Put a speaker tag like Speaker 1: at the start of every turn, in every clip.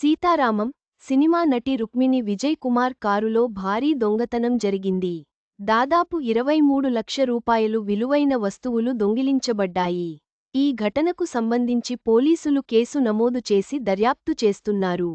Speaker 1: Sitaramam cinema నటి రుక్మిణి విజయ్ కుమార్ కారులో భారీ దొంగతనం జరిగింది. దాదాపు 23 లక్షల రూపాయలు విలువైన వస్తువులు దొంగిలించబడ్డాయి. ఈ ఘటనకు సంబంధించి పోలీసులు కేసు నమోదు చేసి దర్యాప్తు చేస్తున్నారు.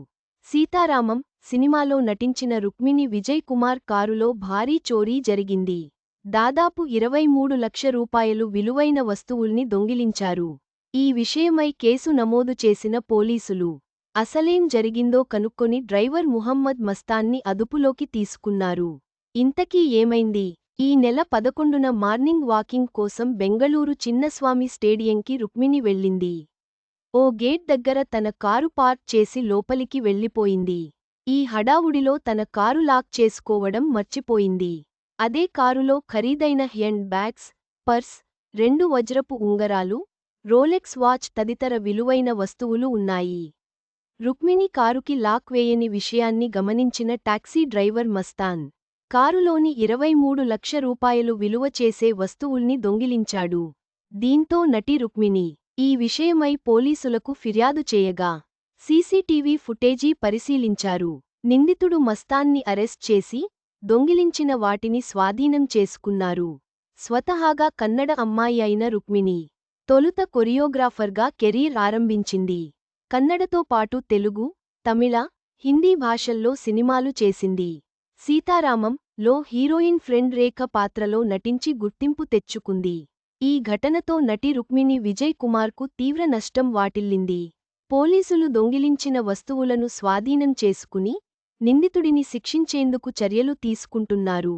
Speaker 1: సీతారామం సినిమాలో నటించిన రుక్మిణి విజయ్ కుమార్ కారులో భారీ చోరీ జరిగింది. దాదాపు 23 లక్షల రూపాయలు విలువైన వస్తువుల్ని దొంగిలించారు. ఈ విషయమై కేసు నమోదు చేసిన పోలీసులు అసలేం జరిగిందో కనుక్కొని డ్రైవర్ ముహమ్మద్ మస్తాన్ని అదుపులోకి తీసుకున్నారు. ఇంతకీ ఏమైంది? ఈ నెల 11న మార్నింగ్ వాకింగ్ కోసం బెంగళూరు చిన్నస్వామి స్టేడియంకి రుక్మిణి వెళ్ళింది. ఓ గేట్ దగ్గర తన కారు పార్క్ చేసి లోపలికి వెళ్ళిపోయింది. ఈ హడావుడిలో తన కారు లాక్ చేసుకోవడం మర్చిపోయింది. అదే కారులో ఖరీదైన హ్యాండ్ బ్యాగ్స్, పర్స్, 2 వజ్రపు ఉంగరాలు, రోలెక్స్ వాచ్ తదితర విలువైన వస్తువులు ఉన్నాయి. రుక్మిణి కారుకి లాక్ వేయని విషయాన్ని గమనించిన టాక్సీ డ్రైవర్ మస్తాన్, కారులోని 23 లక్షల రూపాయలు విలువ చేసే వస్తువుల్ని దొంగిలించాడు. దీంతో నటి రుక్మిణి ఈ విషయమై పోలీసులకు ఫిర్యాదు చేయగా, సీసీటీవీ ఫుటేజీ పరిశీలించారు. నిందితుడు మస్తాన్ని అరెస్ట్ చేసి, దొంగిలించిన వాటిని స్వాధీనం చేసుకున్నారు. స్వతహాగా కన్నడ అమ్మాయి అయిన రుక్మిణి తొలుత కొరియోగ్రాఫర్గా కెరీర్ ఆరంభించింది. కన్నడతో పాటు తెలుగు, తమిళ, హిందీ భాషల్లో సినిమాలు చేసింది. సీతారామం లో హీరోయిన్ ఫ్రెండ్ రేఖ పాత్రలో నటించి గుర్తింపు తెచ్చుకుంది. ఈ ఘటనతో నటి రుక్మిణి విజయ్ కుమార్కు తీవ్ర నష్టం వాటిల్లింది. పోలీసులు దొంగిలించిన వస్తువులను స్వాధీనం చేసుకుని, నిందితుడిని శిక్షించేందుకు చర్యలు తీసుకుంటున్నారు.